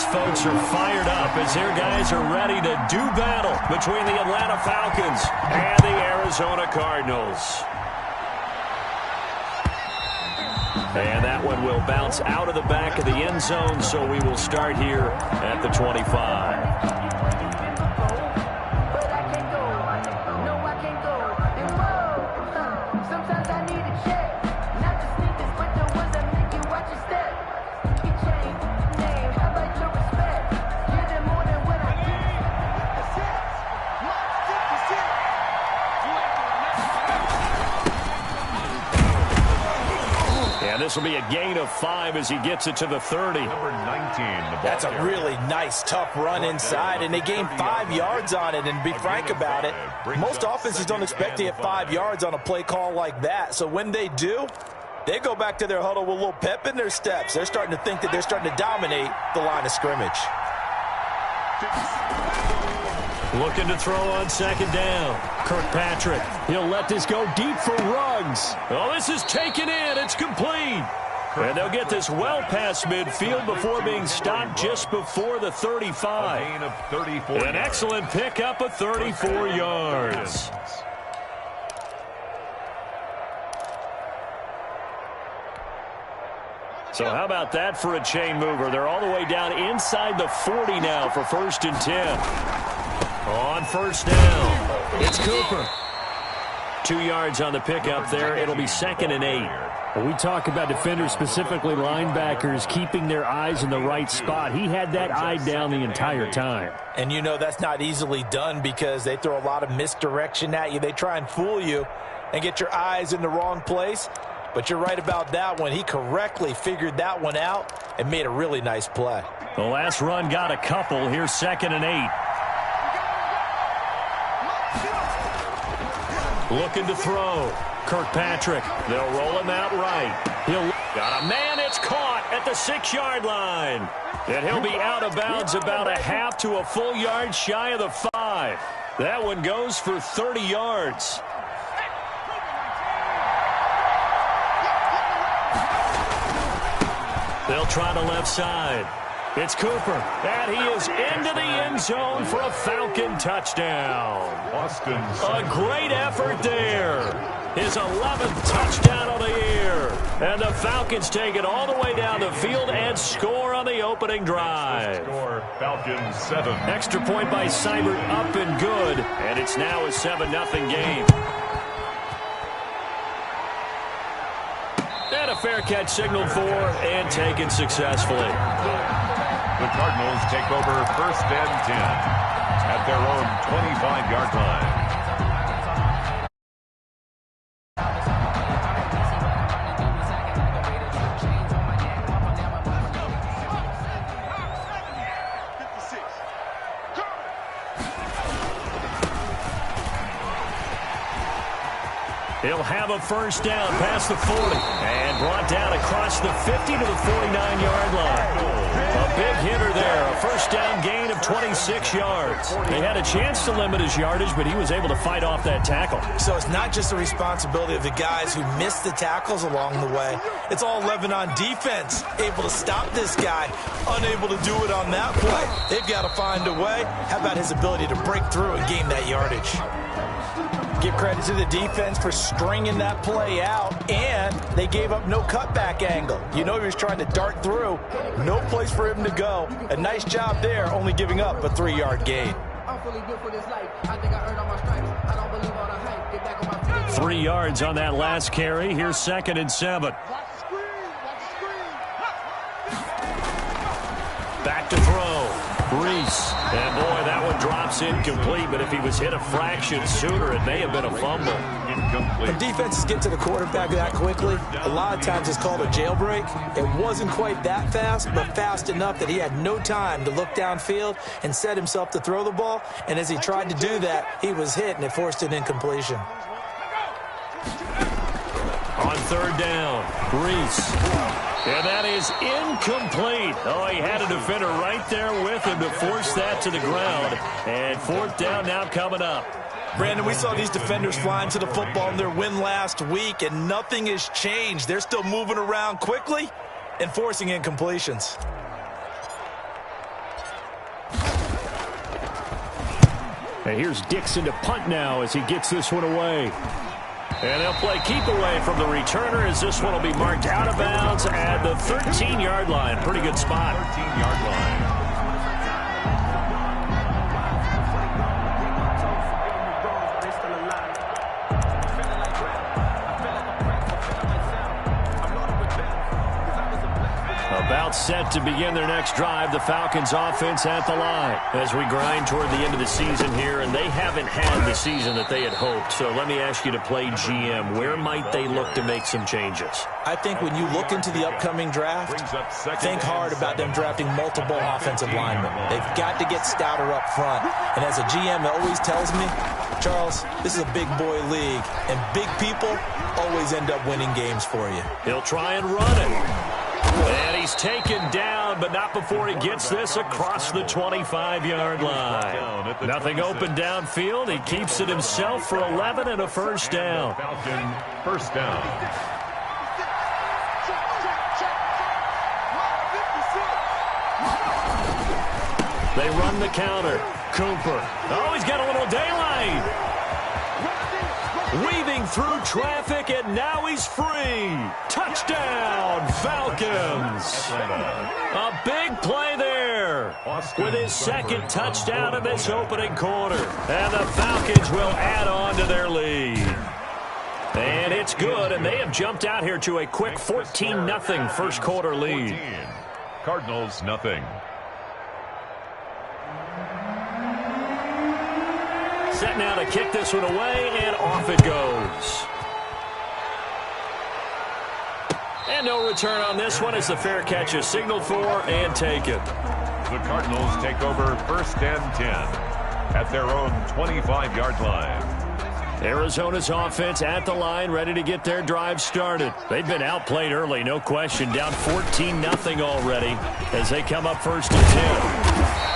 these folks are fired up as their guys are ready to do battle between the Atlanta Falcons and the Arizona Cardinals. And that one will bounce out of the back of the end zone, so we will start here at the 25. This will be a gain of 5 as he gets it to the 30. Number 19. That's a really nice, tough run inside, and they gained 5 yards on it. And to be frank about it, most offenses don't expect to get 5 yards on a play call like that. So when they do, they go back to their huddle with a little pep in their steps. They're starting to think that they're starting to dominate the line of scrimmage. Looking to throw on second down. Kirkpatrick, he'll let this go deep for Ruggs. Oh, this is taken in. It's complete. And they'll get this well past midfield before being stopped just before the 35. A gain of 34 An excellent pickup of 34 yards. So how about that for a chain mover? They're all the way down inside the 40 now for 1st and 10. On first down, it's Cooper. 2 yards on the pickup there. It'll be 2nd and 8. When we talk about defenders, specifically linebackers, keeping their eyes in the right spot, he had that eye down the entire time. And you know that's not easily done because they throw a lot of misdirection at you. They try and fool you and get your eyes in the wrong place. But you're right about that one. He correctly figured that one out and made a really nice play. The last run got a couple. Here's 2nd and 8. Looking to throw. Kirkpatrick. They'll roll him out right. He'll got a man. It's caught at the 6-yard line. And he'll be out of bounds about a half to a full yard shy of the 5. That one goes for 30 yards. They'll try the left side. It's Cooper, and he is into the end zone for a Falcon touchdown. A great effort there. His 11th touchdown of the year. And the Falcons take it all the way down the field and score on the opening drive. Score, Falcons 7. Extra point by Seibert up and good, and it's now a 7-0 game. And a fair catch signaled for and taken successfully. The Cardinals take over 1st and 10 at their own 25-yard line. He'll have a first down past the 40 and brought down across the 50 to the 49-yard line. A big hitter there, a first down gain of 26 yards. They had a chance to limit his yardage, but he was able to fight off that tackle. So it's not just the responsibility of the guys who missed the tackles along the way. It's all 11 on defense, able to stop this guy, unable to do it on that play. They've got to find a way. How about his ability to break through and gain that yardage? Give credit to the defense for stringing that play out, and they gave up no cutback angle. You know he was trying to dart through. No place for him to go. A nice job there, only giving up a 3-yard gain. 3 yards on that last carry. Here's 2nd and 7. Back to throw. Brees. And, boy, that one drops incomplete, but if he was hit a fraction sooner, it may have been a fumble. When defenses get to the quarterback that quickly, a lot of times it's called a jailbreak. It wasn't quite that fast, but fast enough that he had no time to look downfield and set himself to throw the ball. And as he tried to do that, he was hit, and it forced an incompletion. On 3rd down, Brees. And that is incomplete. Oh, he had a defender right there with him to force that to the ground. And 4th down now coming up. Brandon, we saw these defenders flying to the football in their win last week, and nothing has changed. They're still moving around quickly and forcing incompletions. And here's Dixon to punt now as he gets this one away. And they'll play keep away from the returner as this one will be marked out of bounds at the 13-yard line. Pretty good spot. 13-yard line. About set to begin their next drive, the Falcons offense at the line as we grind toward the end of the season here, and they haven't had the season that they had hoped. So let me ask you to play GM. Where might they look to make some changes? I think when you look into the upcoming draft, think hard about them drafting multiple offensive linemen. They've got to get stouter up front. And as a GM, it always tells me, Charles, this is a big boy league, and big people always end up winning games for you. He'll try and run it. And he's taken down, but not before he gets this across the 25-yard line. Nothing open downfield. He keeps it himself for 11 and a first down. Falcon, first down. They run the counter. Cooper. Oh, he's got a little daylight. Weaving through traffic, and now he's free. Touchdown, Falcons. A big play there with his second touchdown in this opening quarter. And the Falcons will add on to their lead. And it's good, and they have jumped out here to a quick 14-0 first quarter lead. Cardinals, nothing. Set now to kick this one away, and off it goes. And no return on this one as the fair catch is signaled for and taken. The Cardinals take over first and 10 at their own 25-yard line. Arizona's offense at the line, ready to get their drive started. They've been outplayed early, no question. Down 14-0 already as they come up first and 10.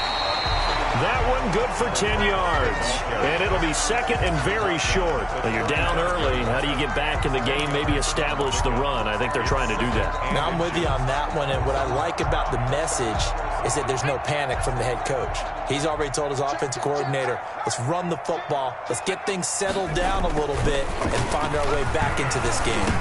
That one good for 10 yards. And it'll be second and very short. When you're down early, how do you get back in the game, maybe establish the run? I think they're trying to do that. Now, I'm with you on that one, and what I like about the message is that there's no panic from the head coach. He's already told his offensive coordinator, let's run the football, let's get things settled down a little bit, and find our way back into this game.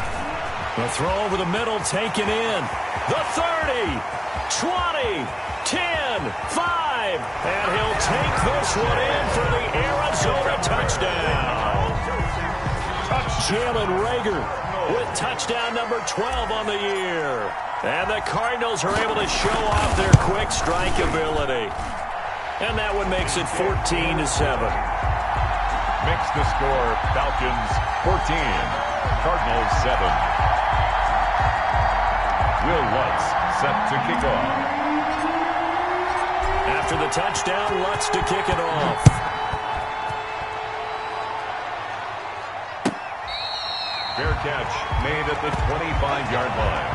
The throw over the middle, taken in. The 30, 20, 10, 5. And he'll take this one in for the Arizona touchdown. Jalen Reagor with touchdown number 12 on the year. And the Cardinals are able to show off their quick strike ability. And that one makes it 14-7. Makes the score Falcons 14, Cardinals 7. Will Lutz set to kick off. After the touchdown, Lutz to kick it off. Fair catch made at the 25-yard line.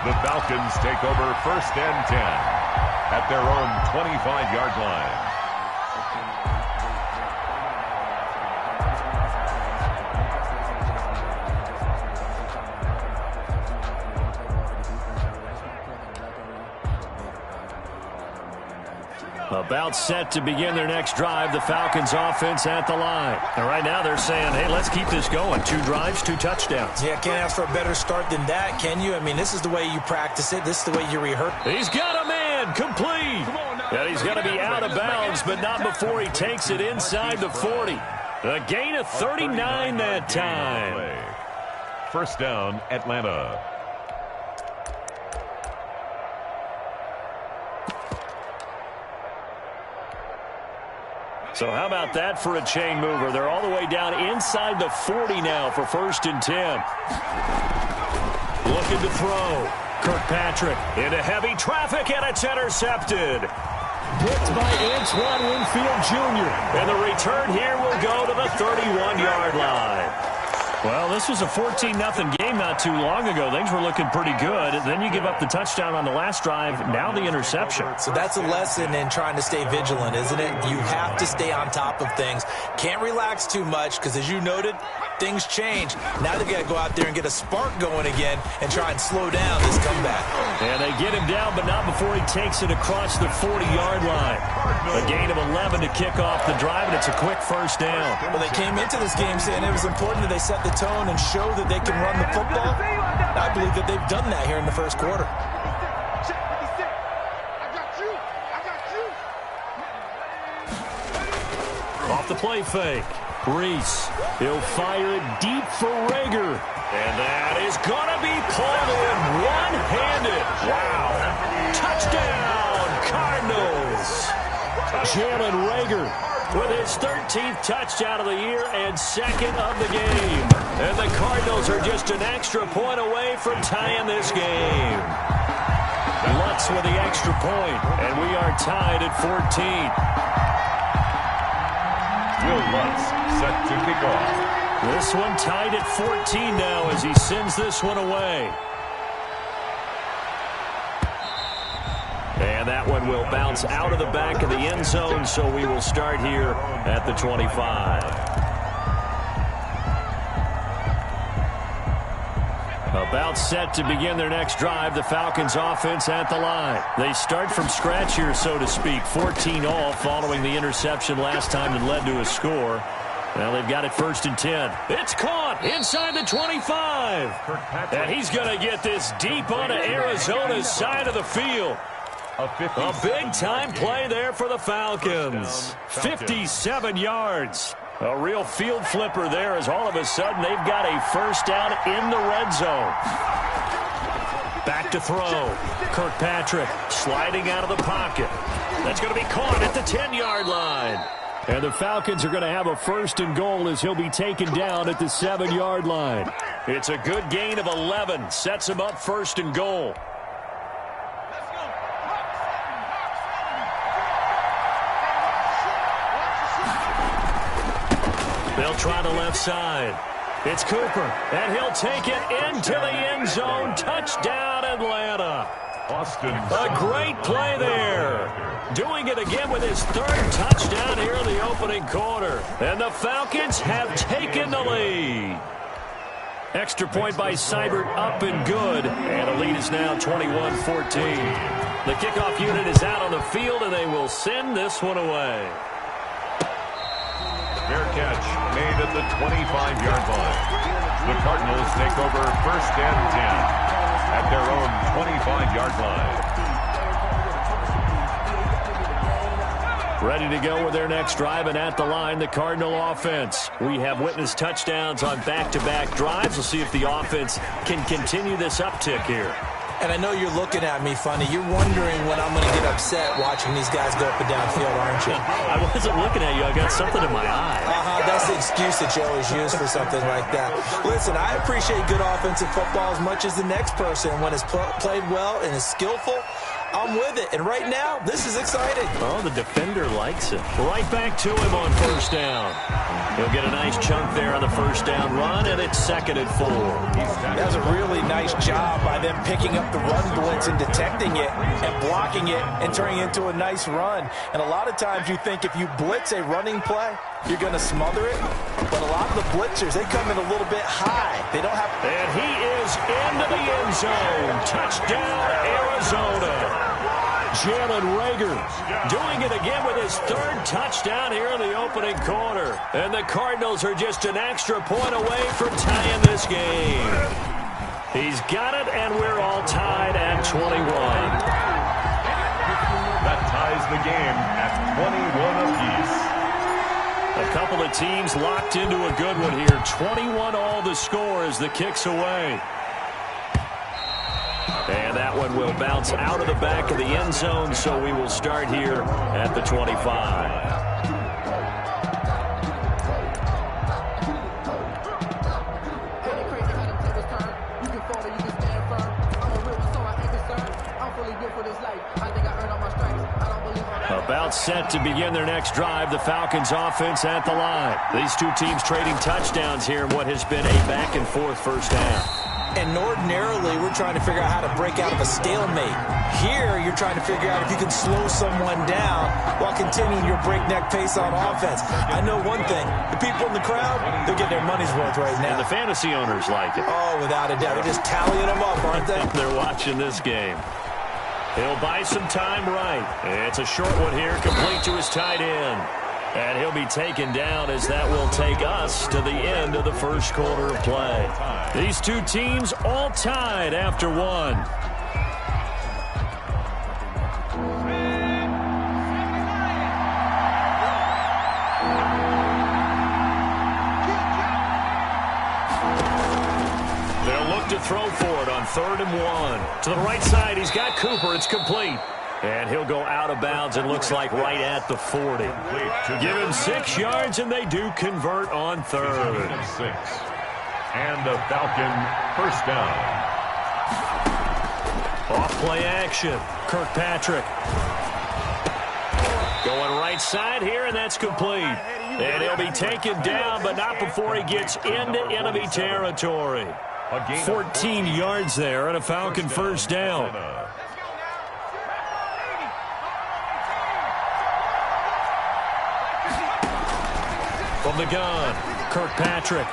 The Falcons take over first and 10 at their own 25-yard line. About set to begin their next drive, the Falcons offense at the line. And right now they're saying, hey, let's keep this going. 2 drives, 2 touchdowns. Yeah, can't ask for a better start than that, can you? I mean, this is the way you practice it. This is the way you rehearse. He's got a man, complete. And he's going to be out of bounds, but not before he takes it inside the 40. A gain of 39 that time. First down, Atlanta. So how about that for a chain mover? They're all the way down inside the 40 now for first and 10. Looking to throw. Kirkpatrick into heavy traffic, and it's intercepted. Blitzed by Antoine Winfield Jr. And the return here will go to the 31-yard line. Well, this was a 14-0 game not too long ago. Things were looking pretty good. Then you give up the touchdown on the last drive, now the interception. So that's a lesson in trying to stay vigilant, isn't it? You have to stay on top of things. Can't relax too much because, as you noted, things change. Now they got to go out there and get a spark going again and try and slow down this comeback. And they get him down, but not before he takes it across the 40-yard line. A gain of 11 to kick off the drive, and it's a quick first down. Well, they came into this game saying it was important that they set the tone and show that they can run the football. I believe that they've done that here in the first quarter. Off the play fake. Reese. He'll fire it deep for Rager. And that is going to be pulled in one-handed. Wow. Touchdown, Cardinals. Jalen Rager with his 13th touchdown of the year and second of the game. And the Cardinals are just an extra point away from tying this game. Lutz with the extra point, and we are tied at 14. Will Lutz set to kick off. This one tied at 14 now as he sends this one away. And that one will bounce out of the back of the end zone, so we will start here at the 25. About set to begin their next drive, the Falcons offense at the line. They start from scratch here, so to speak. 14 all following the interception last time that led to a score. Well, they've got it 1st and 10. It's caught inside the 25. And he's going to get this deep onto Arizona's side of the field. A big-time play there for the Falcons. 57 yards. A real field flipper there as all of a sudden they've got a first down in the red zone. Back to throw. Kirkpatrick sliding out of the pocket. That's going to be caught at the 10-yard line. And the Falcons are going to have a 1st and goal as he'll be taken down at the 7-yard line. It's a good gain of 11. Sets him up 1st and goal. They'll try the left side. It's Cooper, and he'll take it into the end zone. Touchdown, Atlanta. A great play there. Doing it again with his 3rd touchdown here in the opening quarter. And the Falcons have taken the lead. Extra point by Seibert up and good. And the lead is now 21-14. The kickoff unit is out on the field, and they will send this one away. Fair catch made at the 25-yard line. The Cardinals take over 1st and 10 at their own 25-yard line. Ready to go with their next drive, and at the line, the Cardinal offense. We have witnessed touchdowns on back-to-back drives. We'll see if the offense can continue this uptick here. And I know you're looking at me funny. You're wondering when I'm going to get upset watching these guys go up and down field, aren't you? I wasn't looking at you. I got something in my eye. That's the excuse that you always use for something like that. Listen, I appreciate good offensive football as much as the next person. When it's played well and is skillful, I'm with it. And right now, this is exciting. Oh, the defender likes it. Right back to him on 1st down. He'll get a nice chunk there on the 1st down run, and it's 2nd and 4. That was a really nice job by them picking up the run blitz and detecting it and blocking it and turning it into a nice run. And a lot of times you think if you blitz a running play, you're going to smother it. But a lot of the blitzers, they come in a little bit high. They don't have... And he is into the end zone. Touchdown, Arizona. Jalen Rager doing it again with his 3rd touchdown here in the opening quarter. And the Cardinals are just an extra point away from tying this game. He's got it, and we're all tied at 21. That ties the game at 21 apiece. A couple of teams locked into a good one here. 21 all the score as the kick's away. And that one will bounce out of the back of the end zone, so we will start here at the 25. For this life, I think I earned all my stripes. I don't believe About set to begin their next drive, the Falcons offense at the line. These two teams trading touchdowns here in what has been a back-and-forth first half. And ordinarily, we're trying to figure out how to break out of a stalemate. Here, you're trying to figure out if you can slow someone down while continuing your breakneck pace on offense. I know one thing. The people in the crowd, they're getting their money's worth right now. And the fantasy owners like it. Oh, without a doubt. They're just tallying them up, aren't they? They're watching this game. He'll buy some time right. It's a short one here, complete to his tight end. And he'll be taken down as that will take us to the end of the first quarter of play. These two teams all tied after one. They'll look to throw for it on 3rd and 1. To the right side, he's got Cooper. It's complete. And he'll go out of bounds, it looks like right at the 40. Give him 6 yards, and they do convert on 3rd. And the Falcon first down. Off-play action. Kirkpatrick. Going right side here, and that's complete. And he'll be taken down, but not before he gets into enemy territory. 14 yards there and a Falcon first down. From the gun, Kirkpatrick.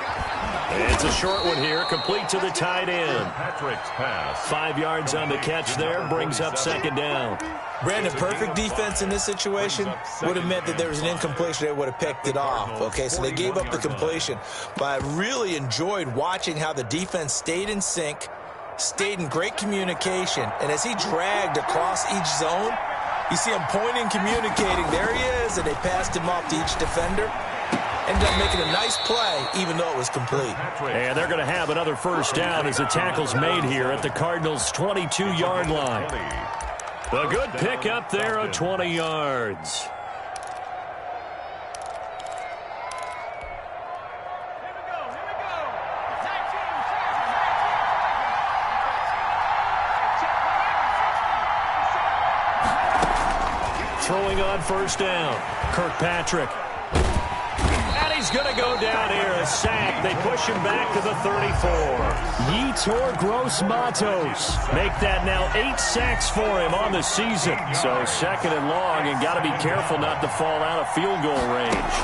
It's a short one here, complete to the tight end. Patrick's pass. 5 yards on the catch there, brings up 2nd down. Brandon, perfect defense in this situation would have meant that there was an incompletion. They would have picked it off. Okay, so they gave up the completion. But I really enjoyed watching how the defense stayed in sync, stayed in great communication. And as he dragged across each zone, you see him pointing, communicating. There he is, and they passed him off to each defender. Ended up making a nice play, even though it was complete. And they're going to have another first down as the tackle's made here at the Cardinals' 22-yard line. A good pickup there of 20 yards. Throwing on first down, Kirkpatrick. He's going to go down here, a sack. They push him back to the 34. Yetur Gross-Matos make that now 8 sacks for him on the season. So 2nd and long, and got to be careful not to fall out of field goal range.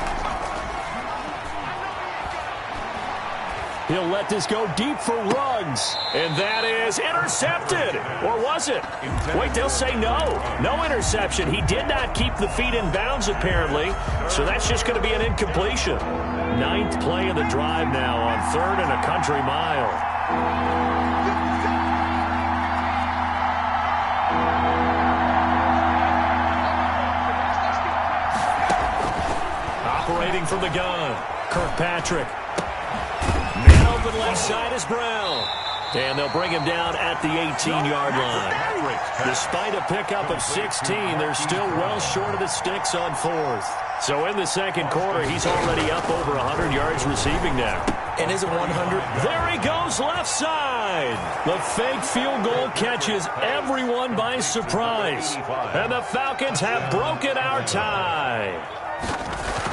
He'll let this go deep for Ruggs. And that is intercepted. Or was it? Wait, they'll say no. No interception. He did not keep the feet in bounds, apparently. So that's just going to be an incompletion. 9th play of the drive now on 3rd and a country mile. Operating from the gun, Kirkpatrick. Man open left side is Brown. And they'll bring him down at the 18-yard line. Despite a pickup of 16, they're still well short of the sticks on 4th. So in the 2nd quarter, he's already up over 100 yards receiving now. And is it 100? There he goes left side. The fake field goal catches everyone by surprise. And the Falcons have broken our tie.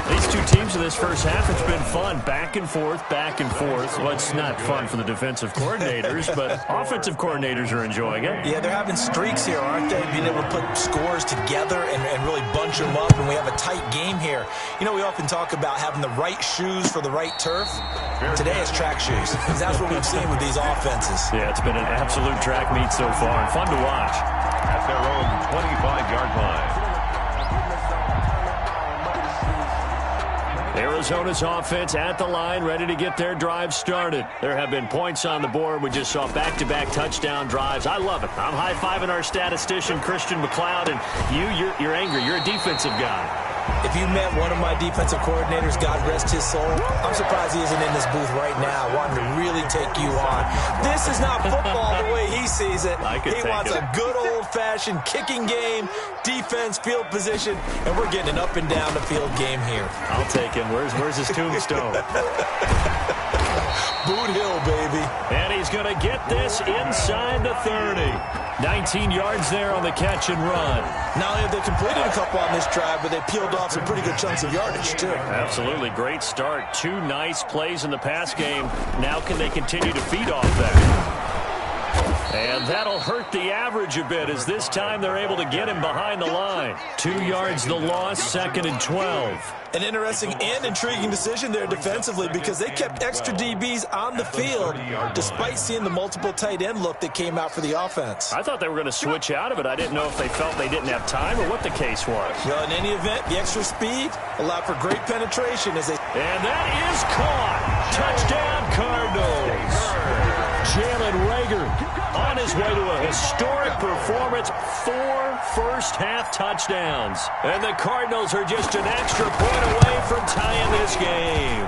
These two teams in this first half, it's been fun. Back and forth, back and forth. Well, it's not fun for the defensive coordinators, but offensive coordinators are enjoying it. Yeah, they're having streaks here, aren't they? Being able to put scores together and really bunch them up, and we have a tight game here. You know, we often talk about having the right shoes for the right turf. Today it's track shoes, because that's what we've seen with these offenses. Yeah, it's been an absolute track meet so far, and fun to watch. At their own 25-yard line. Arizona's offense at the line, ready to get their drive started. There have been points on the board. We just saw back-to-back touchdown drives. I love it. I'm high-fiving our statistician, Christian McLeod, and you're angry. You're a defensive guy. If you met one of my defensive coordinators, God rest his soul, I'm surprised he isn't in this booth right now wanting to really take you on. This is not football the way he sees it. He wants a good old-fashioned kicking game, defense, field position, and we're getting an up and down the field game here. I'll take him. Where's his tombstone? Boot Hill, baby. And he's going to get this inside the 30. 19 yards there on the catch and run. Not only have they completed a couple on this drive, but they peeled off some pretty good chunks of yardage, too. Absolutely. Great start. 2 nice plays in the pass game. Now can they continue to feed off that? And that'll hurt the average a bit as this time they're able to get him behind the line. 2 yards the loss, 2nd and 12. An interesting and intriguing decision there defensively because they kept extra DBs on the field despite seeing the multiple tight end look that came out for the offense. I thought they were going to switch out of it. I didn't know if they felt they didn't have time or what the case was. Well, in any event, the extra speed allowed for great penetration as they... And that is caught. Touchdown, Cardinals. Jalen Reagor on his way to a historic performance. 4 first-half touchdowns. And the Cardinals are just an extra point away from tying this game.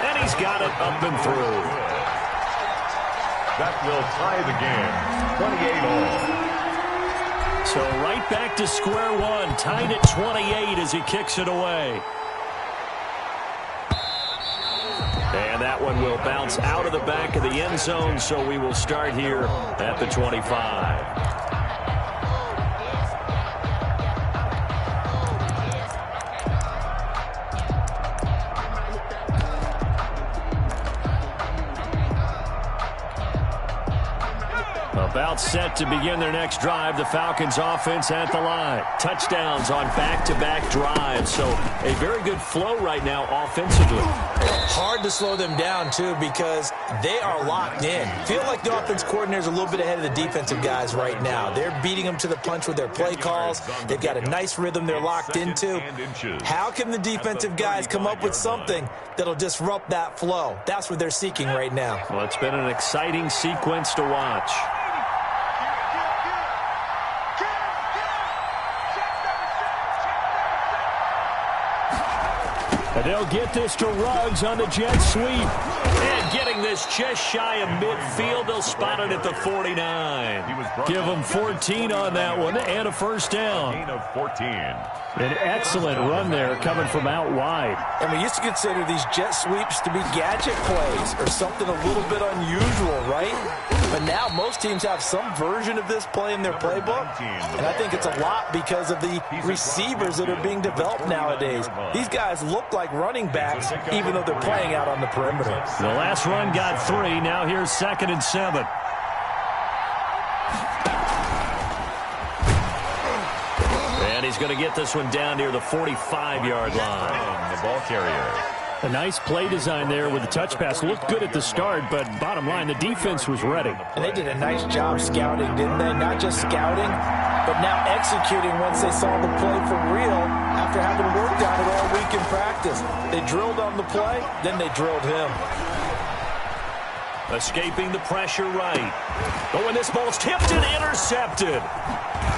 And he's got it up and through. That will tie the game, 28-all. So right back to square one, tied at 28 as he kicks it away. And that one will bounce out of the back of the end zone, so we will start here at the 25. About set to begin their next drive. The Falcons offense at the line. Touchdowns on back-to-back drives. So a very good flow right now offensively. Hard to slow them down, too, because they are locked in. Feel like the offense coordinator is a little bit ahead of the defensive guys right now. They're beating them to the punch with their play calls. They've got a nice rhythm they're locked into. How can the defensive guys come up with something that'll disrupt that flow? That's what they're seeking right now. Well, it's been an exciting sequence to watch. And they'll get this to Ruggs on the jet sweep. And getting this just shy of midfield, they'll spot it at the 49. Give them 14 on that one and a first down. An excellent run there coming from out wide. And we used to consider these jet sweeps to be gadget plays or something a little bit unusual, right? But now most teams have some version of this play in their playbook. And I think it's a lot because of the receivers that are being developed nowadays. These guys look like running backs even though they're playing out on the perimeter. The last run got 3. Now here's 2nd and 7. And he's going to get this one down near the 45-yard line. The ball carrier. A nice play design there with the touch pass. Looked good at the start, but bottom line, the defense was ready. And they did a nice job scouting, didn't they? Not just scouting, but now executing once they saw the play for real after having worked on it all week in practice. They drilled on the play, then they drilled him. Escaping the pressure right. Oh, and this ball's tipped and intercepted.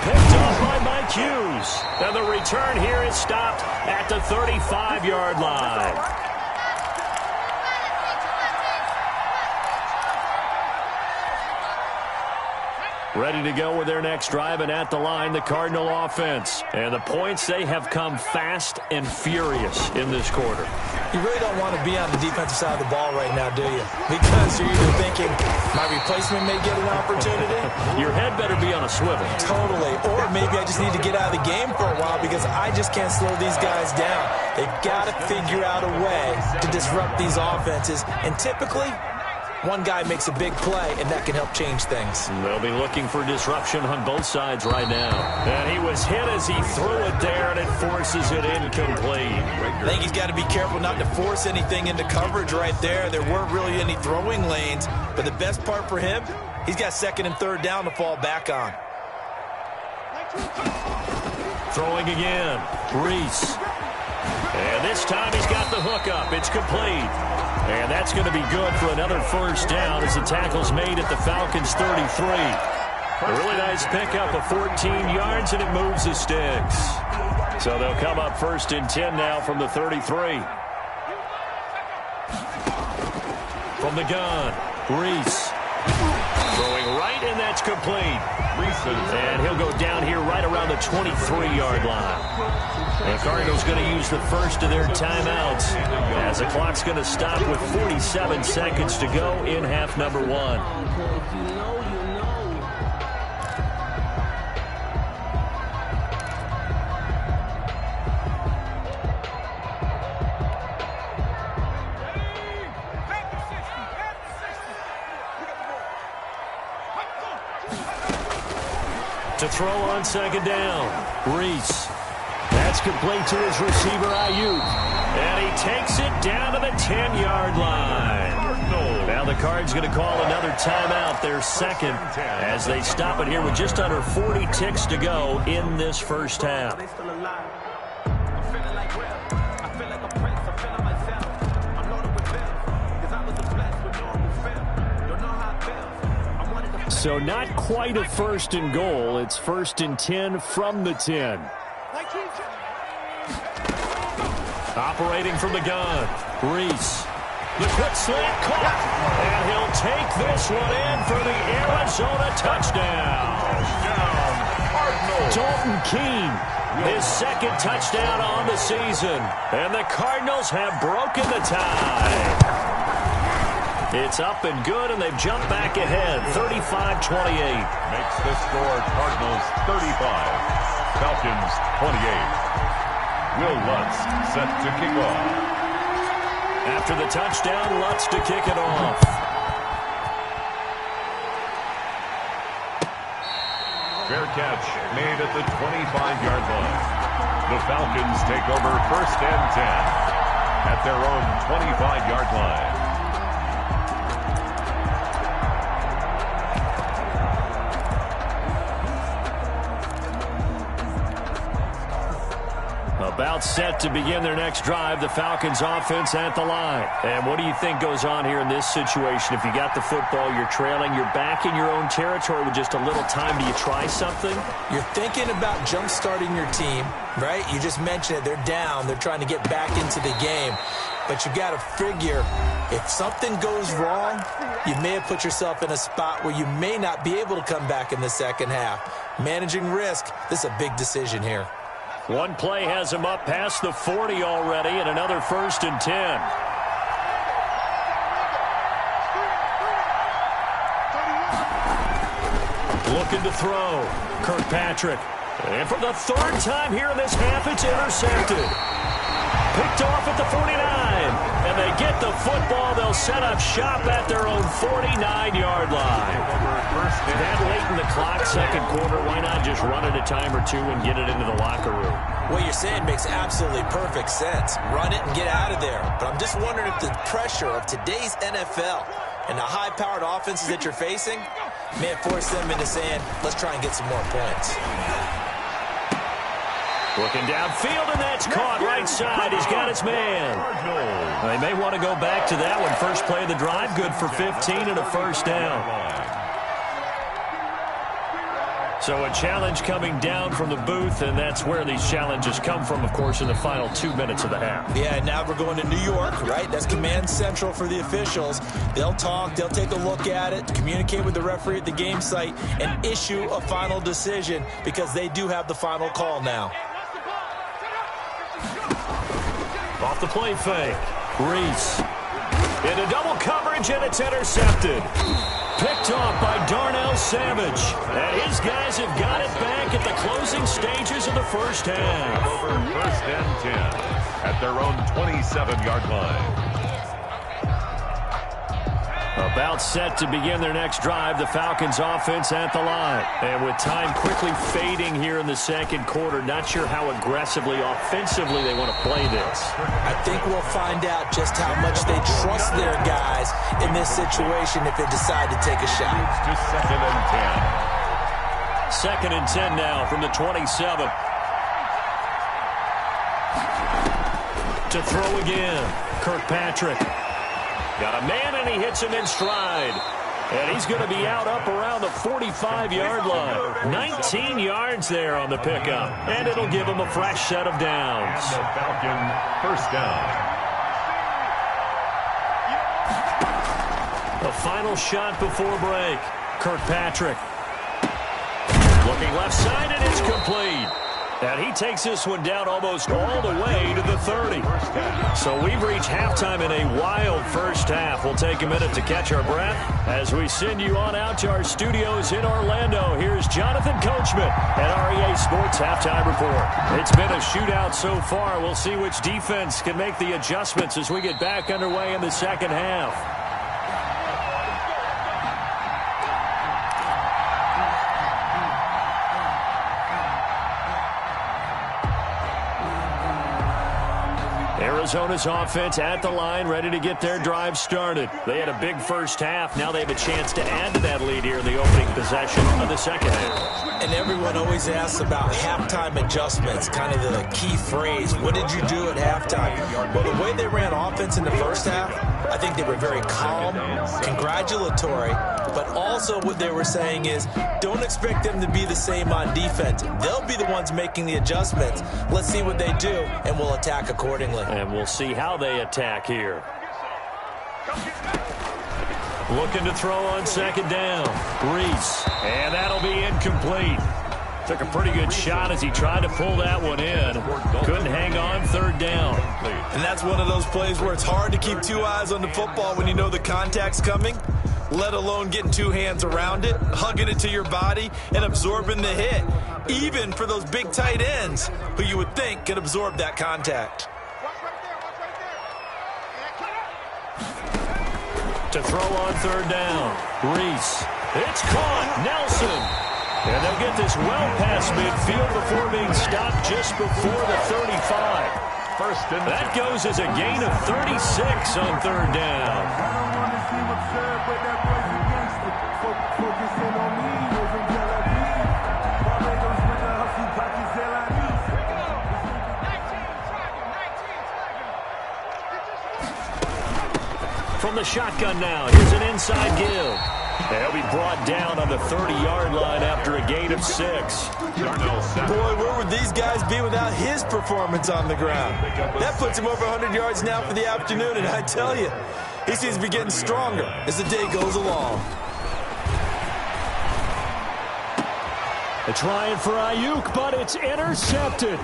Picked off by Mike Hughes. And the return here is stopped at the 35-yard line. Ready to go with their next drive, and at the line, the Cardinal offense. And the points, they have come fast and furious in this quarter. You really don't want to be on the defensive side of the ball right now, do you? Because you're either thinking, my replacement may get an opportunity. Your head better be on a swivel. Totally. Or maybe I just need to get out of the game for a while because I just can't slow these guys down. They've got to figure out a way to disrupt these offenses. And typically, one guy makes a big play, and that can help change things. They'll be looking for disruption on both sides right now. And he was hit as he threw it there, and it forces it incomplete. I think he's got to be careful not to force anything into coverage right there. There weren't really any throwing lanes, but the best part for him, he's got 2nd and 3rd down to fall back on. Throwing again, Reese. And this time he's got the hook up. It's complete. And that's going to be good for another first down as the tackle's made at the Falcons' 33. A really nice pickup of 14 yards, and it moves the sticks. So they'll come up 1st and 10 now from the 33. From the gun, Reese. Throwing right, and that's That's complete. And he'll go down here right around the 23-yard line. The Cardinals going to use the first of their timeouts as the clock's going to stop with 47 seconds to go in half number one. To throw on second down, Reese. That's complete to his receiver, Ayuk. And he takes it down to the 10-yard line. Now the Cards going to call another timeout, their second, as they stop it here with just under 40 ticks to go in this first half. So not quite a first and goal. It's first and 10 from the 10. Operating from the gun, Reese. The quick slant caught. And he'll take this one in for the Arizona touchdown. Dalton Keene, his second touchdown on the season. And the Cardinals have broken the tie. It's up and good, and they've jumped back ahead, 35-28. Makes the score Cardinals 35, Falcons 28. Will Lutz set to kick off. After the touchdown, Lutz to kick it off. Fair catch made at the 25-yard line. The Falcons take over first and 10 at their own 25-yard line. About set to begin their next drive, the Falcons offense at the line. And what do you think goes on here in this situation? If you got the football, you're trailing, you're back in your own territory with just a little time. Do you try something? You're thinking about jump-starting your team, right? You just mentioned it. They're down. They're trying to get back into the game. But you got to figure, if something goes wrong, you may have put yourself in a spot where you may not be able to come back in the second half. Managing risk, this is a big decision here. One play has him up past the 40 already, and another first and 10. Looking to throw. Kirkpatrick. And for the third time here in this half, it's intercepted. Picked off at the 49. And they get the football. They'll set up shop at their own 49-yard line. That late in the clock, second quarter, why not just run it a time or two and get it into the locker room? What you're saying makes absolutely perfect sense. Run it and get out of there. But I'm just wondering if the pressure of today's NFL and the high-powered offenses that you're facing may have forced them into saying, let's try and get some more points. Looking downfield, and that's caught right side. He's got his man. They may want to go back to that one. First play of the drive, good for 15 and a first down. So a challenge coming down from the booth, and that's where these challenges come from, of course, in the final 2 minutes of the half. Yeah, now we're going to New York, right? That's command central for the officials. They'll talk, they'll take a look at it, communicate with the referee at the game site, and issue a final decision because they do have the final call now. Off the play fake, Reese. Into double coverage, and it's intercepted. Picked off by Darnell Savage. And his guys have got it back at the closing stages of the first half. Over first and 10 at their own 27-yard line. About set to begin their next drive, the Falcons offense at the line. And with time quickly fading here in the second quarter, not sure how aggressively, offensively they want to play this. I think we'll find out just how much they trust their guys in this situation if they decide to take a shot. To second and 10. Second and 10 now from the 27. To throw again, Kirkpatrick. Got a man, and he hits him in stride. And he's going to be out up around the 45-yard line. 19 yards there on the pickup. And it'll give him a fresh set of downs. And the Falcon first down. The final shot before break. Kirkpatrick Looking left side, and it's complete. And he takes this one down almost all the way to the 30. So we've reached halftime in a wild first half. We'll take a minute to catch our breath as we send you on out to our studios in Orlando. Here's Jonathan Coachman at REA Sports Halftime Report. It's been a shootout so far. We'll see which defense can make the adjustments as we get back underway in the second half. Arizona's offense at the line, ready to get their drive started. They had a big first half. Now they have a chance to add to that lead here in the opening possession of the second half. And everyone always asks about halftime adjustments, kind of the key phrase. What did you do at halftime? Well, the way they ran offense in the first half, I think they were very calm, congratulatory, but also what they were saying is don't expect them to be the same on defense. They'll be the ones making the adjustments. Let's see what they do, and we'll attack accordingly. And we'll see how they attack here. Looking to throw on second down. Reese. And that'll be incomplete. Took a pretty good shot as he tried to pull that one in. Couldn't hang on third down. And that's one of those plays where it's hard to keep two eyes on the football when you know the contact's coming, let alone getting two hands around it, hugging it to your body, and absorbing the hit. Even for those big tight ends who you would think could absorb that contact. To throw on third down. Reese. It's caught. Nelson. And they'll get this well past midfield before being stopped just before the 35. That goes as a gain of 36 on third down. From the shotgun now, here's an inside give. They'll be brought down on the 30-yard line after a gain of 6. Boy, where would these guys be without his performance on the ground? That puts him over 100 yards now for the afternoon, and I tell you, he seems to be getting stronger as the day goes along. They're trying for Ayuk, but it's intercepted.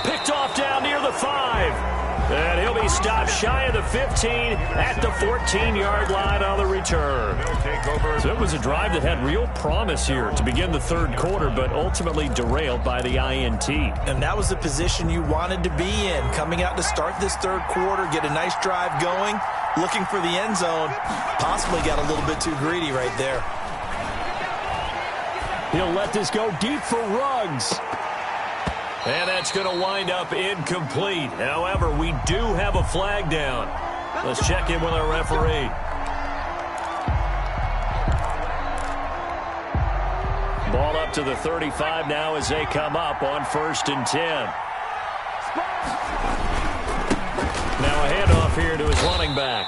Picked off down near the 5. And he'll be stopped shy of the 15 at the 14-yard line on the return. So it was a drive that had real promise here to begin the third quarter, but ultimately derailed by the INT. And that was the position you wanted to be in, coming out to start this third quarter, get a nice drive going, looking for the end zone. Possibly got a little bit too greedy right there. He'll let this go deep for Ruggs. And that's going to wind up incomplete. However, we do have a flag down. Let's check in with our referee. Ball up to the 35 now as they come up on 1st and 10. Now a handoff here to his running back.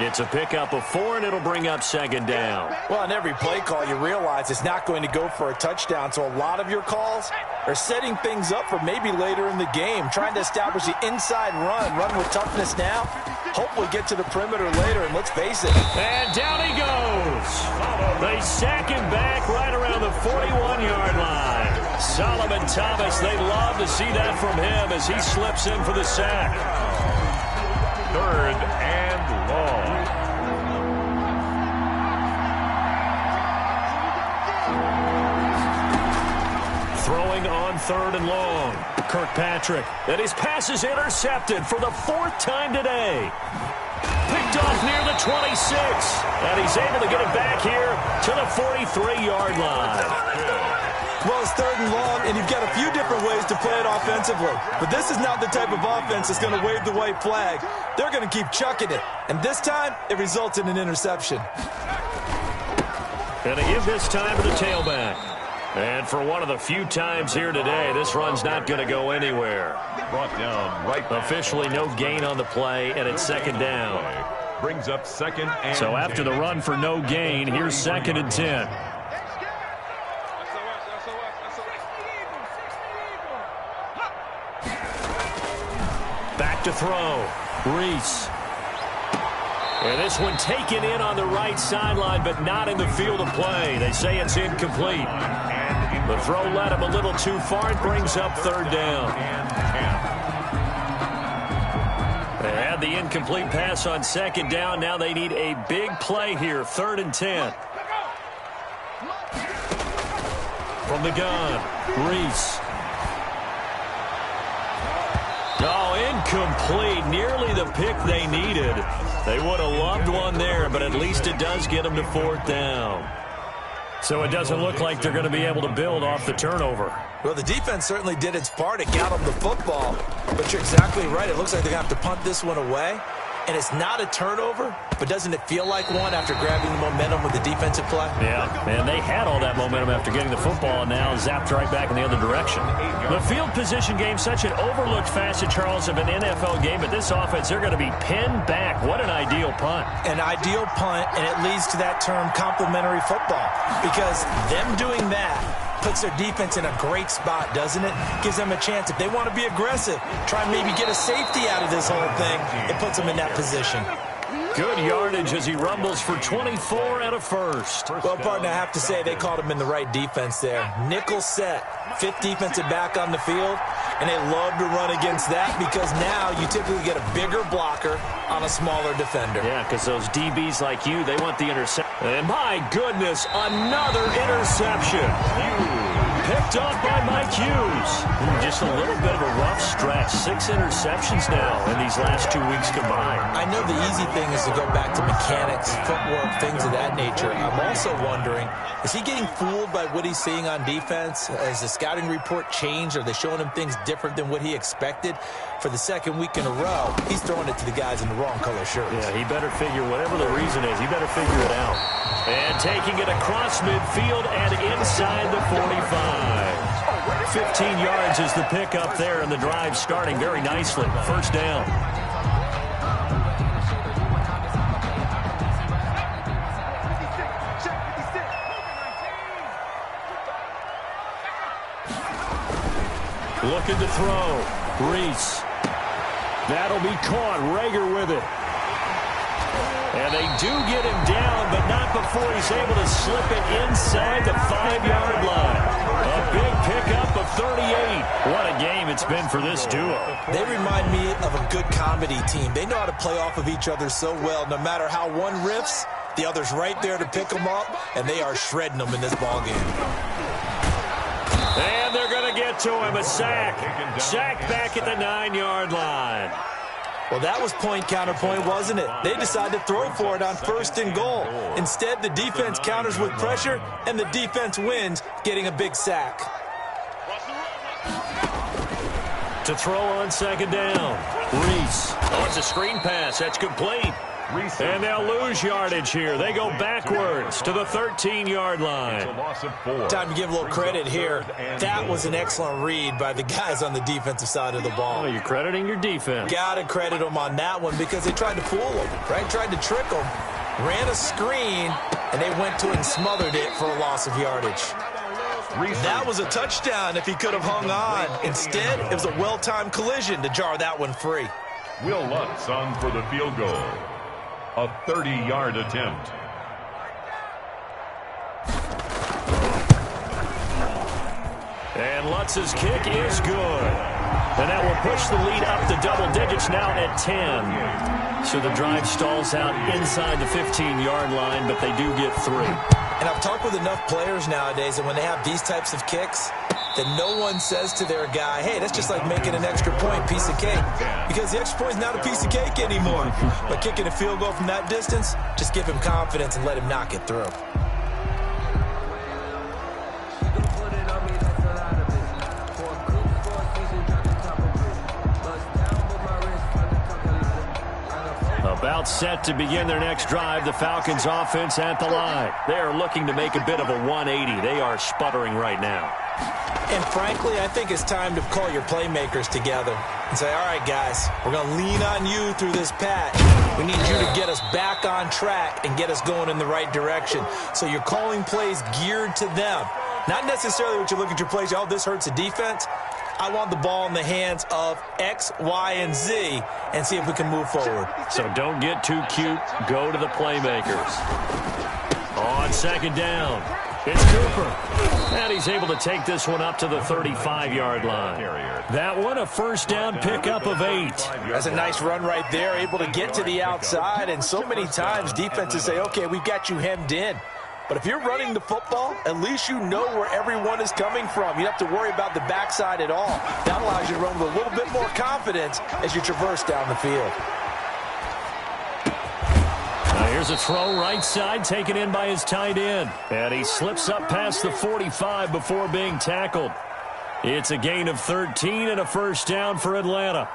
It's a pickup of 4, and it'll bring up second down. Well, on every play call, you realize it's not going to go for a touchdown, so a lot of your calls are setting things up for maybe later in the game, trying to establish the inside run with toughness now, hopefully get to the perimeter later, and let's face it. And down he goes. They sack him back right around the 41-yard line. Solomon Thomas, they love to see that from him as he slips in for the sack. 3rd and long. Throwing on 3rd and long. Kirkpatrick. And his pass is intercepted for the 4th time today. Picked off near the 26. And he's able to get it back here to the 43-yard line. Well, it's 3rd and long, and you've got a few different ways to play it offensively. But this is not the type of offense that's going to wave the white flag. They're going to keep chucking it. And this time, it results in an interception. Going to give this time to the tailback. And for one of the few times here today, this run's not going to go anywhere. Brought down right. Officially no gain on the play, and it's second down. Brings up 2nd and So after the run for no gain, here's 2nd and 10. Back to throw. Reese. And this one taken in on the right sideline, but not in the field of play. They say it's incomplete. And The throw led him a little too far. It brings up third down. They had the incomplete pass on second down. Now they need a big play here. 3rd and 10. From the gun, Reese. Oh, incomplete. Nearly the pick they needed. They would have loved one there, but at least it does get them to 4th down. So it doesn't look like they're going to be able to build off the turnover. Well, the defense certainly did its part. It got them the football. But you're exactly right. It looks like they're going to have to punt this one away. And it's not a turnover, but doesn't it feel like one after grabbing the momentum with the defensive play? Yeah, man, they had all that momentum after getting the football and now zapped right back in the other direction. The field position game, such an overlooked facet, Charles, of an NFL game, but this offense, they're going to be pinned back. What an ideal punt. An ideal punt, and it leads to that term complementary football, because them doing that puts their defense in a great spot, doesn't it? Gives them a chance. If they want to be aggressive, try and maybe get a safety out of this whole thing, it puts them in that position. Good yardage as he rumbles for 24 and a first. Well, partner, I have to say they called him in the right defense there. Nickel set, 5th defensive back on the field, and they love to run against that because now you typically get a bigger blocker on a smaller defender. Yeah, because those DBs like you, they want the interception. And my goodness, another interception. Picked up by Mike Hughes. Just a little bit of a rough stretch. 6 interceptions now in these last 2 weeks combined. I know the easy thing is to go back to mechanics, footwork, things of that nature. I'm also wondering, is he getting fooled by what he's seeing on defense? Has the scouting report changed? Are they showing him things different than what he expected? For the 2nd week in a row, he's throwing it to the guys in the wrong color shirts. Yeah, he better figure, whatever the reason is, he better figure it out. And taking it across midfield and inside the 45. 15 yards is the pickup there, and the drive starting very nicely. 1st down. Looking to throw. Reese. That'll be caught. Rager with it. And they do get him down, but not before he's able to slip it inside the 5-yard line. A big pickup of 38. What a game it's been for this duo. They remind me of a good comedy team. They know how to play off of each other so well. No matter how one riffs, the other's right there to pick them up, and they are shredding them in this ballgame. And they're going to get to him. A sack. Sack back at the 9-yard line. Well, that was point counterpoint, wasn't it? They decided to throw for it on 1st and goal. Instead, the defense counters with pressure, and the defense wins, getting a big sack. To throw on 2nd down. Reese. Oh, it's a screen pass. That's complete. And they'll lose yardage here. They go backwards to the 13-yard line. Time to give a little credit here. That was an excellent read by the guys on the defensive side of the ball. Oh, you're crediting your defense. Got to credit them on that one because they tried to fool them, right? Tried to trick them. Ran a screen, and they went to it and smothered it for a loss of yardage. That was a touchdown if he could have hung on. Instead, it was a well-timed collision to jar that one free. Will Lutz on for the field goal. A 30-yard attempt. And Lutz's kick is good. And that will push the lead up to double digits now at 10. So the drive stalls out inside the 15-yard line, but they do get 3. And I've talked with enough players nowadays that when they have these types of kicks, that no one says to their guy, hey, that's just like making an extra point, piece of cake. Because the extra point is not a piece of cake anymore. But kicking a field goal from that distance, just give him confidence and let him knock it through. About set to begin their next drive, the Falcons offense at the line. They are looking to make a bit of a 180. They are sputtering right now. And frankly, I think it's time to call your playmakers together and say, all right, guys, we're going to lean on you through this patch. We need you to get us back on track and get us going in the right direction. So you're calling plays geared to them. Not necessarily what you look at your plays, oh, this hurts the defense. I want the ball in the hands of X, Y, and Z and see if we can move forward. So don't get too cute. Go to the playmakers. On 2nd down. It's Cooper. And he's able to take this one up to the 35-yard line. That one, a first down pickup of 8. That's a nice run right there, able to get to the outside. And so many times defenses say, okay, we've got you hemmed in. But if you're running the football, at least you know where everyone is coming from. You don't have to worry about the backside at all. That allows you to run with a little bit more confidence as you traverse down the field. Here's a throw right side, taken in by his tight end. And he slips up past the 45 before being tackled. It's a gain of 13 and a first down for Atlanta.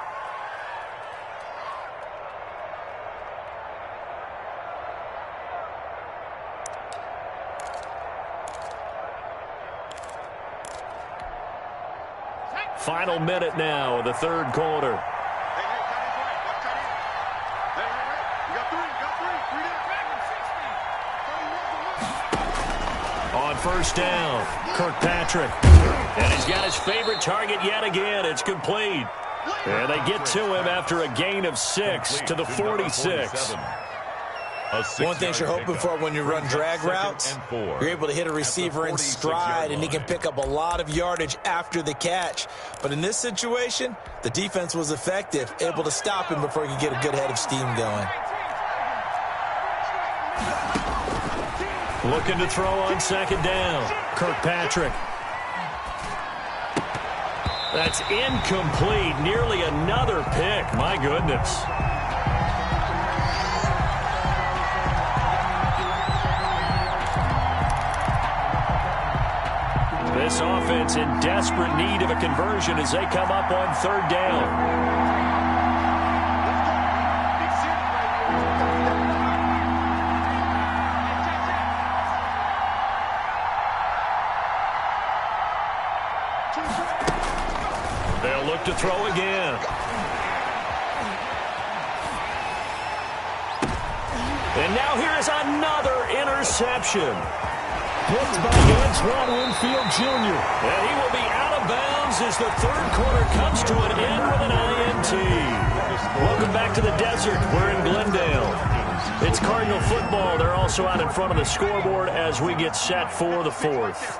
Final minute now of the third quarter. On first down, Kirkpatrick. And he's got his favorite target yet again. It's complete. And they get to him after a gain of 6 to the 46. One thing you're hoping for when you run drag routes, you're able to hit a receiver in stride, and he can pick up a lot of yardage after the catch. But in this situation, the defense was effective, able to stop him before he could get a good head of steam going. Looking to throw on second down. Kirkpatrick. That's incomplete. Nearly another pick. My goodness. This offense in desperate need of a conversion as they come up on third down. They'll look to throw again. And now here is another interception. Picked by Antoine Winfield Jr. And he will be out of bounds as the third quarter comes to an end with an INT. Welcome back to the desert. We're in Glendale. It's Cardinal football. They're also out in front of the scoreboard as we get set for the fourth.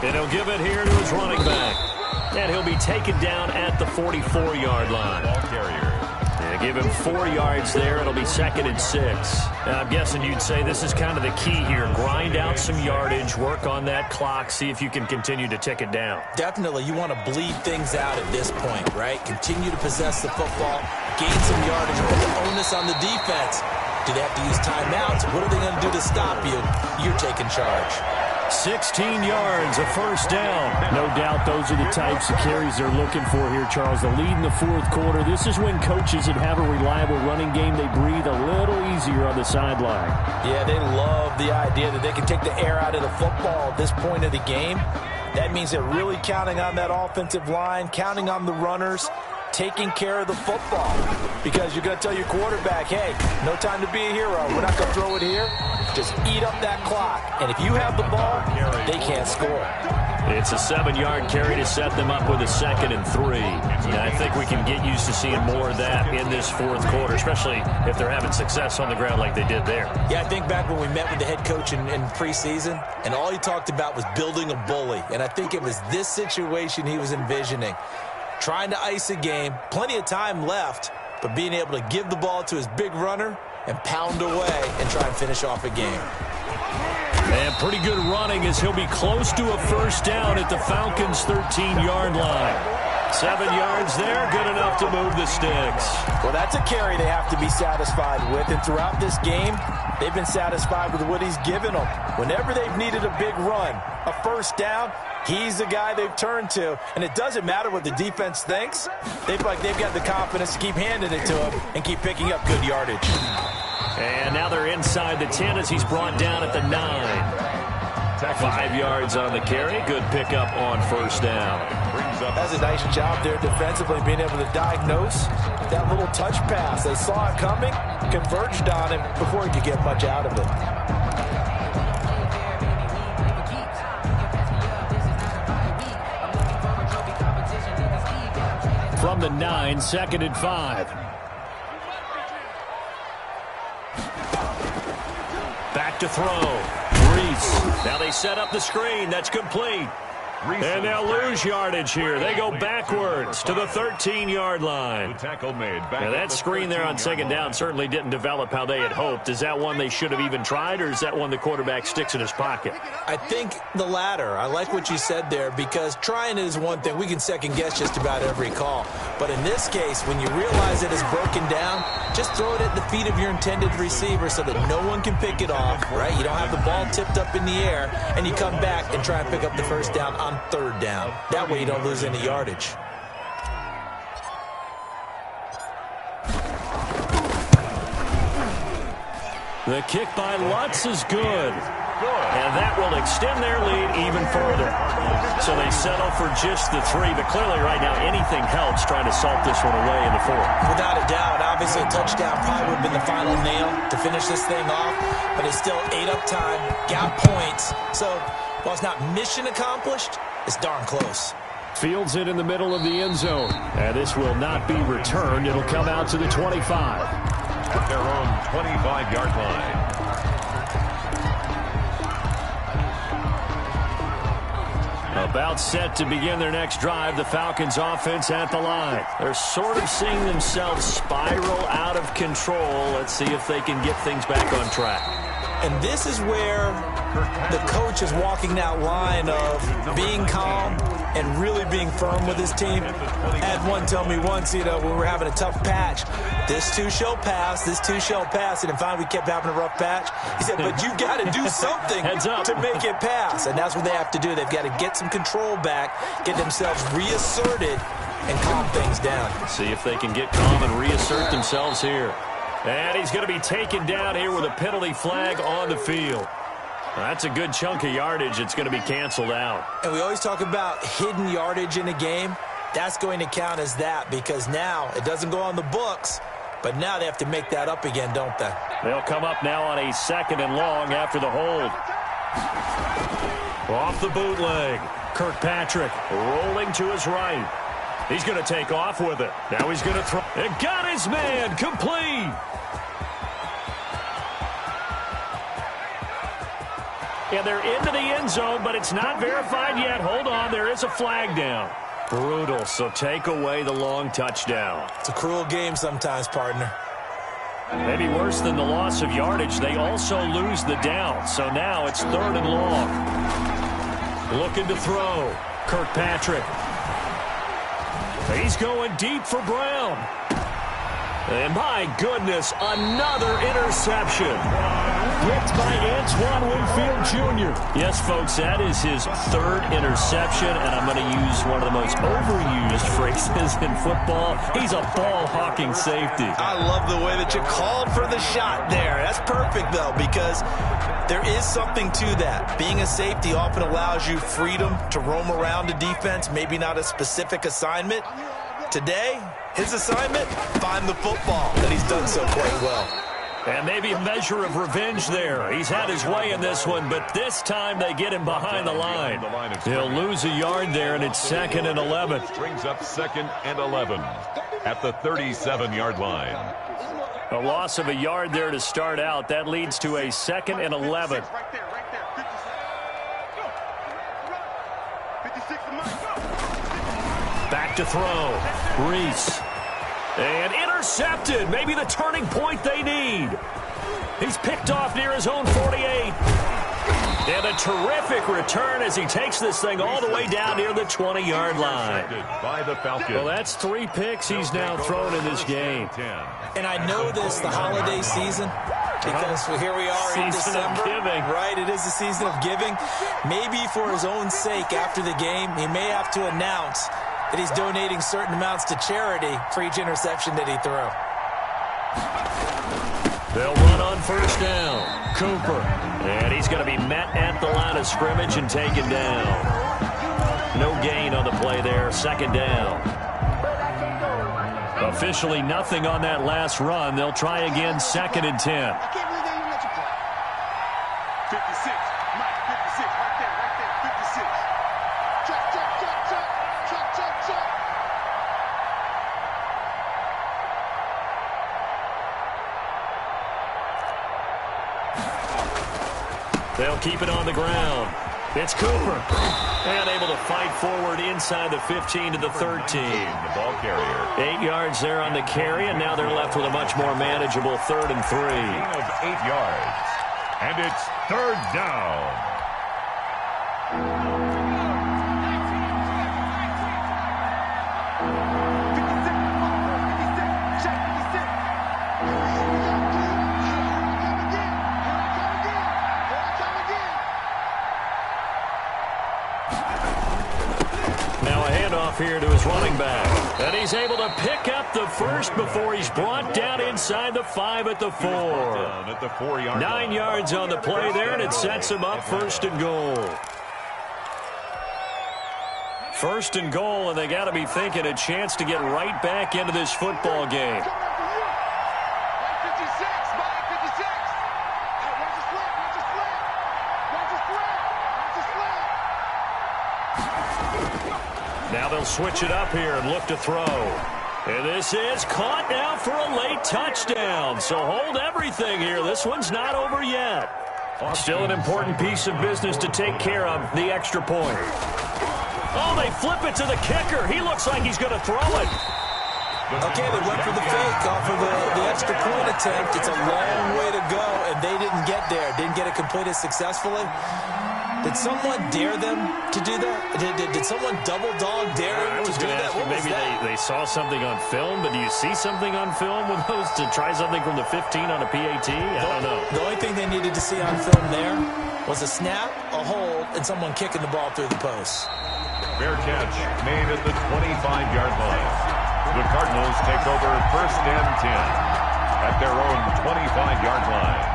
And he'll give it here to his running back. And he'll be taken down at the 44-yard line. And give him 4 yards there. It'll be 2nd and 6. And I'm guessing you'd say this is kind of the key here. Grind out some yardage, work on that clock, see if you can continue to tick it down. Definitely, you want to bleed things out at this point, right? Continue to possess the football, gain some yardage, and put the onus on the defense. Do they have to use timeouts? What are they going to do to stop you? You're taking charge. 16 yards, a first down. No doubt those are the types of carries they're looking for here, Charles. The lead in the fourth quarter. This is when coaches that have a reliable running game, they breathe a little easier on the sideline. Yeah, they love the idea that they can take the air out of the football at this point of the game. That means they're really counting on that offensive line, counting on the runners, taking care of the football. Because you're going to tell your quarterback, hey, no time to be a hero. We're not going to throw it here. Just eat up that clock. And if you have the ball, they can't score. It's a 7-yard carry to set them up with a 2nd and 3. And I think we can get used to seeing more of that in this fourth quarter, especially if they're having success on the ground like they did there. Yeah, I think back when we met with the head coach in preseason, and all he talked about was building a bully. And I think it was this situation he was envisioning. Trying to ice a game, plenty of time left, but being able to give the ball to his big runner and pound away and try and finish off a game. And pretty good running as he'll be close to a first down at the Falcons' 13-yard line. 7 yards there, good enough to move the sticks. Well, that's a carry they have to be satisfied with, and throughout this game, they've been satisfied with what he's given them. Whenever they've needed a big run, a first down, he's the guy they've turned to. And it doesn't matter what the defense thinks. They feel like they've got the confidence to keep handing it to him and keep picking up good yardage. And now they're inside the 10 as he's brought down at the 9. 5 yards on the carry. Good pickup on first down. That's a nice job there defensively, being able to diagnose that little touch pass. They saw it coming, converged on him before he could get much out of it. From the 9, 2nd and 5. to throw. Reese. Now they set up the screen. That's complete. And they'll lose yardage here. They go backwards to the 13-yard line. The tackle made. Now that screen there on second down certainly didn't develop how they had hoped. Is that one they should have even tried, or is that one the quarterback sticks in his pocket? I think the latter. I like what you said there, because trying is one thing. We can second-guess just about every call. But in this case, when you realize it is broken down, just throw it at the feet of your intended receiver so that no one can pick it off, right? You don't have the ball tipped up in the air, and you come back and try and pick up the first down on third down. That way you don't lose any yardage. The kick by Lutz is good. And that will extend their lead even further. So they settle for just the 3. But clearly right now anything helps trying to salt this one away in the 4th. Without a doubt, obviously a touchdown probably would have been the final nail to finish this thing off. But it's still ate up time, got points. So while it's not mission accomplished, it's darn close. Fields it in the middle of the end zone. And this will not be returned. It'll come out to the 25. At their own 25-yard line. About set to begin their next drive, the Falcons offense at the line. They're sort of seeing themselves spiral out of control. Let's see if they can get things back on track. And this is where the coach is walking that line of being calm and really being firm with his team. I had one tell me once, when we were having a tough patch, this too shall pass, this too shall pass. And finally we kept having a rough patch. He said, but you've got to do something to make it pass. And that's what they have to do. They've got to get some control back, get themselves reasserted, and calm things down. See if they can get calm and reassert themselves here. And he's going to be taken down here with a penalty flag on the field. That's a good chunk of yardage. It's going to be canceled out. And we always talk about hidden yardage in a game. That's going to count as that, because now it doesn't go on the books, but now they have to make that up again, don't they? They'll come up now on a 2nd and long after the hold. Off the bootleg. Kirkpatrick rolling to his right. He's going to take off with it. Now he's going to throw. And got his man complete. And they're into the end zone, but it's not verified yet. Hold on, there is a flag down. Brutal, so take away the long touchdown. It's a cruel game sometimes, partner. Maybe worse than the loss of yardage, they also lose the down. So now it's 3rd and long. Looking to throw. Kirkpatrick. He's going deep for Brown. And my goodness, another interception. Picked by Antoine Winfield Jr. Yes, folks, that is his 3rd interception, and I'm going to use one of the most overused phrases in football. He's a ball-hawking safety. I love the way that you called for the shot there. That's perfect, though, because there is something to that. Being a safety often allows you freedom to roam around a defense, maybe not a specific assignment. Today, his assignment, find the football, and he's done so quite well. And maybe a measure of revenge there. He's had his way in this one, but this time they get him behind the line. He'll lose a yard there, and it's 2nd and 11. Brings up 2nd and 11 at the 37-yard line. A loss of a yard there to start out. That leads to a 2nd and 11. Back to throw. Reese. And intercepted. Maybe the turning point they need. He's picked off near his own 48. And a terrific return as he takes this thing all the way down near the 20-yard line. By the Falcons. Well, that's 3 picks he's now thrown in this game. And I know this, the holiday season, because here we are in December. Season of giving. Right, it is the season of giving. Maybe for his own sake after the game, he may have to announce that he's donating certain amounts to charity for each interception that he threw. They'll run on 1st down. Cooper. And he's going to be met at the line of scrimmage and taken down. No gain on the play there. 2nd down. Officially nothing on that last run. They'll try again 2nd and 10. They'll keep it on the ground. It's Cooper. And able to fight forward inside the 15 to the 13. The ball carrier. 8 yards there on the carry, and now they're left with a much more manageable 3rd and 3. Gain of 8 yards. And it's 3rd down. Here to his running back. And he's able to pick up the first before he's brought down inside the 5 at the 4. At the 4-yard 9 yards on the play there, and it sets him up 1st and goal. 1st and goal, and they got to be thinking a chance to get right back into this football game. Now they'll switch it up here and look to throw. And this is caught now for a late touchdown. So hold everything here. This one's not over yet. Still an important piece of business to take care of, the extra point. Oh, they flip it to the kicker. He looks like he's going to throw it. Okay, they went for the fake off of the extra point attempt. It's a long way to go, and they didn't get there. Didn't get it completed successfully. Did someone dare them to do that? Did someone double dog dare them to do that? What maybe they saw something on film, but do you see something on film with those to try something from the 15 on a PAT? I don't know. The only thing they needed to see on film there was a snap, a hold, and someone kicking the ball through the post. Fair catch made at the 25-yard line. The Cardinals take over 1st and 10 at their own 25-yard line.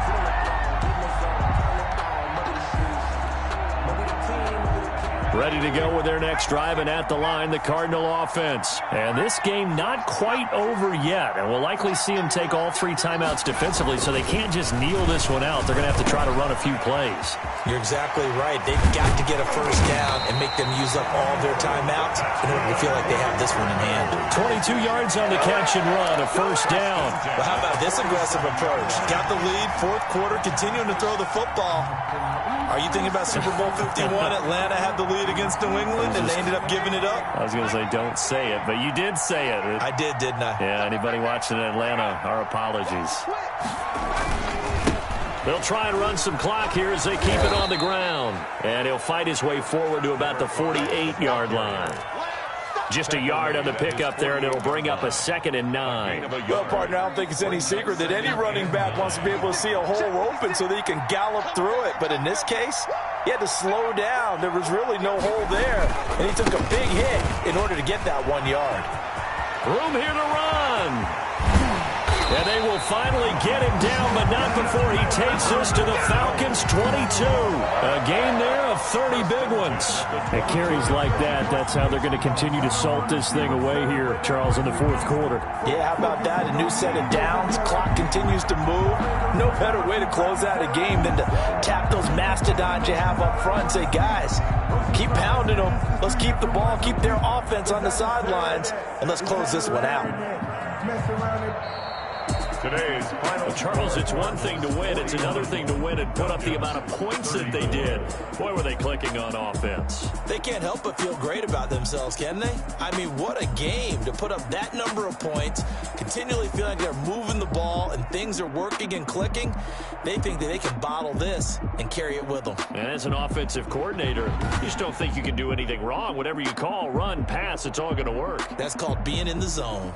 Ready to go with their next drive, and at the line, the Cardinal offense. And this game not quite over yet, and we'll likely see them take all 3 timeouts defensively, so they can't just kneel this one out. They're going to have to try to run a few plays. You're exactly right. They've got to get a 1st down and make them use up all their timeouts in order to feel like they have this one in hand. 22 yards on the catch and run, a 1st down. Well, how about this aggressive approach? Got the lead, 4th quarter, continuing to throw the football. Are you thinking about Super Bowl 51? Atlanta had the lead against New England, and they ended up giving it up? I was going to say, don't say it, but you did say it. I did, didn't I? Yeah, anybody watching Atlanta, our apologies. They'll try and run some clock here as they keep it on the ground. And he'll fight his way forward to about the 48-yard line. Just a yard on the pickup there, and it'll bring up a 2nd and 9. Well, partner, I don't think it's any secret that any running back wants to be able to see a hole open so that he can gallop through it. But in this case, he had to slow down. There was really no hole there, and he took a big hit in order to get that 1 yard. Room here to run. And they will finally get him down, but not before he takes this to the Falcons' 22. A gain there of 30 big ones. At carries like that, that's how they're going to continue to salt this thing away here, Charles, in the 4th quarter. Yeah, how about that? A new set of downs. Clock continues to move. No better way to close out a game than to tap those mastodons you have up front and say, guys, keep pounding them. Let's keep the ball, keep their offense on the sidelines, and let's close this one out. Today's final. Charles, it's one thing to win. It's another thing to win and put up the amount of points that they did. Boy, were they clicking on offense. They can't help but feel great about themselves, can they? I mean, what a game to put up that number of points, continually feel like they're moving the ball and things are working and clicking. They think that they can bottle this and carry it with them. And as an offensive coordinator, you just don't think you can do anything wrong. Whatever you call, run, pass, it's all going to work. That's called being in the zone.